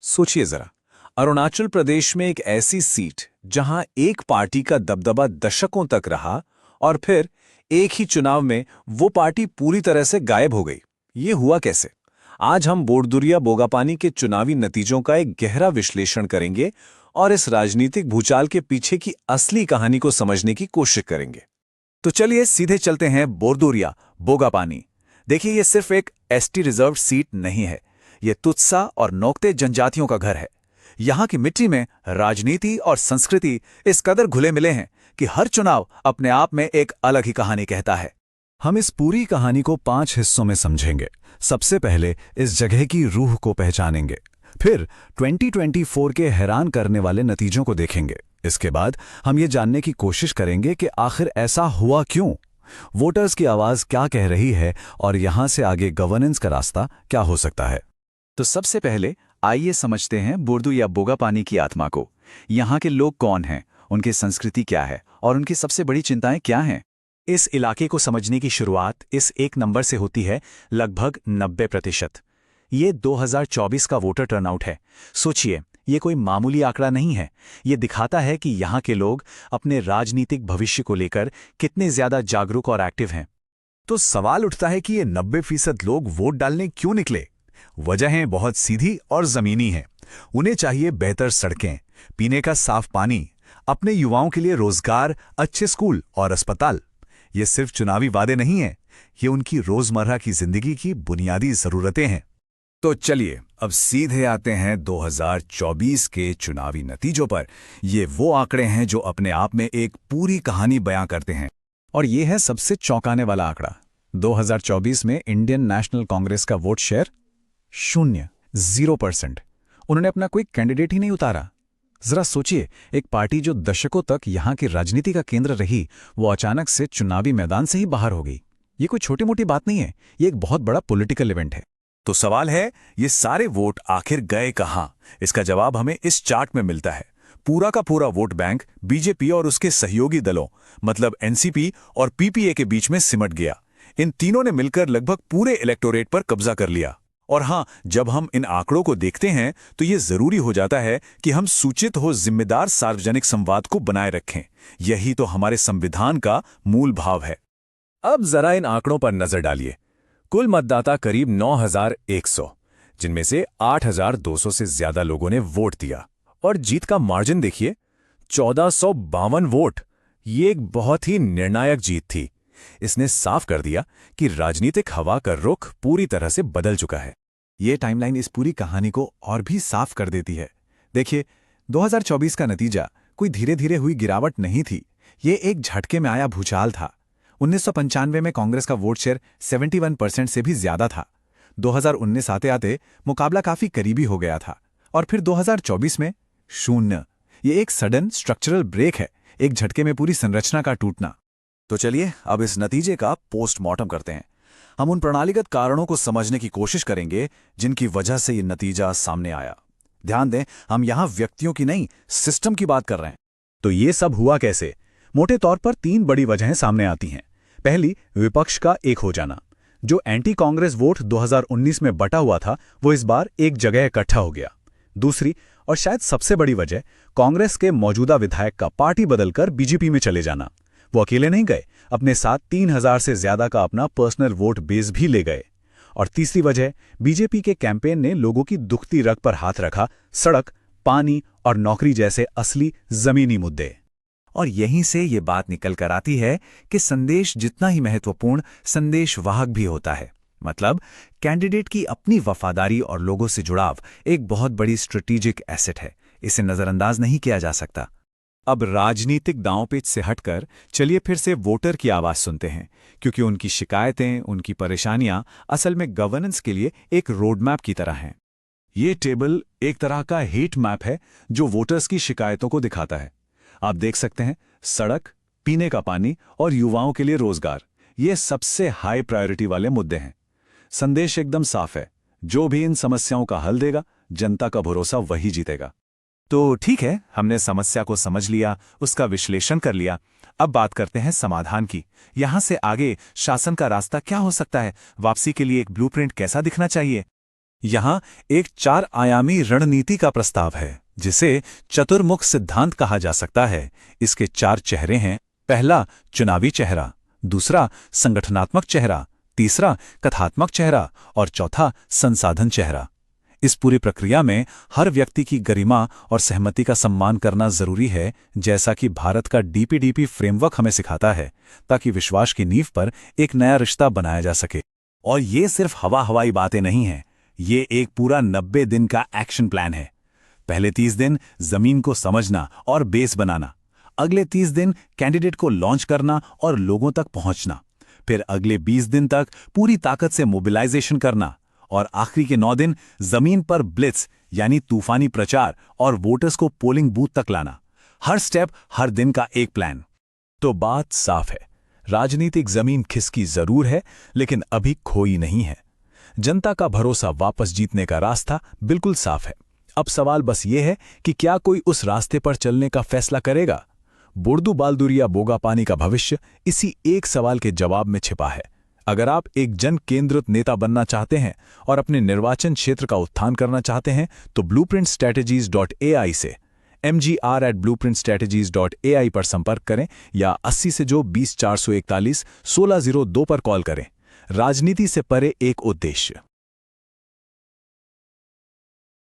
सोचिए जरा, अरुणाचल प्रदेश में एक ऐसी सीट जहां एक पार्टी का दबदबा दशकों तक रहा और फिर एक ही चुनाव में वो पार्टी पूरी तरह से गायब हो गई। ये हुआ कैसे? आज हम बोरदुरिया बोगापानी के चुनावी नतीजों का एक गहरा विश्लेषण करेंगे और इस राजनीतिक भूचाल के पीछे की असली कहानी को समझने की कोशिश करेंगे। तो चलिए सीधे चलते हैं बोरदुरिया बोगापानी। देखिए, ये सिर्फ एक एसटी रिजर्व सीट नहीं है, ये तुत्सा और नोक्ते जनजातियों का घर है। यहाँ की मिट्टी में राजनीति और संस्कृति इस कदर घुले मिले हैं कि हर चुनाव अपने आप में एक अलग ही कहानी कहता है। हम इस पूरी कहानी को 5 हिस्सों में समझेंगे। सबसे पहले इस जगह की रूह को पहचानेंगे, फिर 2024 के हैरान करने वाले नतीजों को देखेंगे। इसके बाद हम ये जानने की कोशिश करेंगे कि आखिर ऐसा हुआ क्यों, वोटर्स की आवाज क्या कह रही है और यहां से आगे गवर्नेंस का रास्ता क्या हो सकता है। तो सबसे पहले आइए समझते हैं बोरदुरिया बोगापानी की आत्मा को। यहाँ के लोग कौन हैं, उनकी संस्कृति क्या है और उनकी सबसे बड़ी चिंताएं क्या हैं। इस इलाके को समझने की शुरुआत इस एक नंबर से होती है, लगभग 90%। ये 2024 का वोटर टर्नआउट है। सोचिए, ये कोई मामूली आंकड़ा नहीं है। ये दिखाता है कि यहाँ के लोग अपने राजनीतिक भविष्य को लेकर कितने ज्यादा जागरूक और एक्टिव हैं। तो सवाल उठता है कि ये 90% लोग वोट डालने क्यों निकले। वजहें बहुत सीधी और जमीनी हैं। उन्हें चाहिए बेहतर सड़कें, पीने का साफ पानी, अपने युवाओं के लिए रोजगार, अच्छे स्कूल और अस्पताल। ये सिर्फ चुनावी वादे नहीं हैं, ये उनकी रोजमर्रा की जिंदगी की बुनियादी जरूरतें हैं। तो चलिए अब सीधे आते हैं 2024 के चुनावी नतीजों पर। ये वो आंकड़े हैं जो अपने आप में एक पूरी कहानी बयां करते हैं। और ये है सबसे चौंकाने वाला आंकड़ा। 2024 में इंडियन नेशनल कांग्रेस का वोट शेयर 0%। उन्होंने अपना कोई कैंडिडेट ही नहीं उतारा। जरा सोचिए, एक पार्टी जो दशकों तक यहां की राजनीति का केंद्र रही, वो अचानक से चुनावी मैदान से ही बाहर हो गई। ये कोई छोटी मोटी बात नहीं है, ये एक बहुत बड़ा पॉलिटिकल इवेंट है। तो सवाल है, ये सारे वोट आखिर गए कहां? इसका जवाब हमें इस चार्ट में मिलता है। पूरा का पूरा वोट बैंक बीजेपी और उसके सहयोगी दलों मतलब एनसीपी और पीपीए के बीच में सिमट गया। इन तीनों ने मिलकर लगभग पूरे इलेक्टोरेट पर कब्जा कर लिया। और हां, जब हम इन आंकड़ों को देखते हैं तो ये जरूरी हो जाता है कि हम सूचित हो जिम्मेदार सार्वजनिक संवाद को बनाए रखें। यही तो हमारे संविधान का मूल भाव है। अब जरा इन आंकड़ों पर नजर डालिए। कुल मतदाता करीब 9,100, जिनमें से 8,200 से ज्यादा लोगों ने वोट दिया। और जीत का मार्जिन देखिए, 1,452 वोट। ये एक बहुत ही निर्णायक जीत थी। इसने साफ कर दिया कि राजनीतिक हवा का रुख पूरी तरह से बदल चुका है। ये टाइमलाइन इस पूरी कहानी को और भी साफ कर देती है। देखिए, 2024 का नतीजा कोई धीरे धीरे हुई गिरावट नहीं थी, ये एक झटके में आया भूचाल था। 1995 में कांग्रेस का वोट शेयर 71% से भी ज्यादा था। 2019 आते आते मुकाबला काफी करीबी हो गया था और फिर 2024 में 0। ये एक सडन स्ट्रक्चरल ब्रेक है, एक झटके में पूरी संरचना का टूटना। तो चलिए अब इस नतीजे का पोस्टमार्टम करते हैं। हम उन प्रणालीगत कारणों को समझने की कोशिश करेंगे जिनकी वजह से ये नतीजा सामने आया। ध्यान दें, हम यहां व्यक्तियों की नहीं, सिस्टम की बात कर रहे हैं। तो ये सब हुआ कैसे? मोटे तौर पर 3 बड़ी वजहें सामने आती हैं। पहली, विपक्ष का एक हो जाना। जो एंटी कांग्रेस वोट 2019 में बटा हुआ था, वो इस बार एक जगह इकट्ठा हो गया। दूसरी और शायद सबसे बड़ी वजह, कांग्रेस के मौजूदा विधायक का पार्टी बदलकर बीजेपी में चले जाना। वो अकेले नहीं गए, अपने साथ 3,000 से ज्यादा का अपना पर्सनल वोट बेस भी ले गए। और तीसरी वजह, बीजेपी के कैंपेन ने लोगों की दुखती रग पर हाथ रखा, सड़क, पानी और नौकरी जैसे असली जमीनी मुद्दे। और यहीं से ये बात निकल कर आती है कि संदेश जितना ही महत्वपूर्ण, संदेशवाहक भी होता है। मतलब कैंडिडेट की अपनी वफादारी और लोगों से जुड़ाव एक बहुत बड़ी स्ट्रेटेजिक एसेट है। इसे नजरअंदाज नहीं किया जा सकता। अब राजनीतिक दांवपेच से हटकर चलिए फिर से वोटर की आवाज सुनते हैं, क्योंकि उनकी शिकायतें, उनकी परेशानियां असल में गवर्नेंस के लिए एक रोड मैप की तरह हैं। ये टेबल एक तरह का हीट मैप है जो वोटर्स की शिकायतों को दिखाता है। आप देख सकते हैं, सड़क, पीने का पानी और युवाओं के लिए रोजगार, ये सबसे हाई प्रायोरिटी वाले मुद्दे हैं। संदेश एकदम साफ है, जो भी इन समस्याओं का हल देगा, जनता का भरोसा वही जीतेगा। तो ठीक है, हमने समस्या को समझ लिया, उसका विश्लेषण कर लिया। अब बात करते हैं समाधान की। यहां से आगे शासन का रास्ता क्या हो सकता है? वापसी के लिए एक ब्लूप्रिंट कैसा दिखना चाहिए? यहाँ एक 4 आयामी रणनीति का प्रस्ताव है जिसे चतुर्मुख सिद्धांत कहा जा सकता है। इसके 4 चेहरे हैं। पहला चुनावी चेहरा, दूसरा संगठनात्मक चेहरा, तीसरा कथात्मक चेहरा और चौथा संसाधन चेहरा। इस पूरी प्रक्रिया में हर व्यक्ति की गरिमा और सहमति का सम्मान करना जरूरी है, जैसा कि भारत का डीपीडीपी फ्रेमवर्क हमें सिखाता है, ताकि विश्वास की नींव पर एक नया रिश्ता बनाया जा सके। और ये सिर्फ हवाई बातें नहीं हैं, ये एक पूरा 90 दिन का एक्शन प्लान है। पहले 30 दिन जमीन को समझना और बेस बनाना, अगले 30 दिन कैंडिडेट को लॉन्च करना और लोगों तक पहुंचना, फिर अगले 20 दिन तक पूरी ताकत से मोबिलाइजेशन करना और आखिरी के 9 दिन जमीन पर ब्लिट्स यानी तूफानी प्रचार और वोटर्स को पोलिंग बूथ तक लाना। हर स्टेप, हर दिन का एक प्लान। तो बात साफ है, राजनीतिक जमीन खिसकी जरूर है, लेकिन अभी खोई नहीं है। जनता का भरोसा वापस जीतने का रास्ता बिल्कुल साफ है। अब सवाल बस ये है कि क्या कोई उस रास्ते पर चलने का फैसला करेगा। बोर्दू बालदुरिया बोगापानी का भविष्य इसी एक सवाल के जवाब में छिपा है। अगर आप एक जन केंद्रित नेता बनना चाहते हैं और अपने निर्वाचन क्षेत्र का उत्थान करना चाहते हैं तो blueprintstrategies.ai से mgr@blueprintstrategies.ai पर संपर्क करें या 80 से जो 20 441 1602 पर कॉल करें। राजनीति से परे एक उद्देश्य।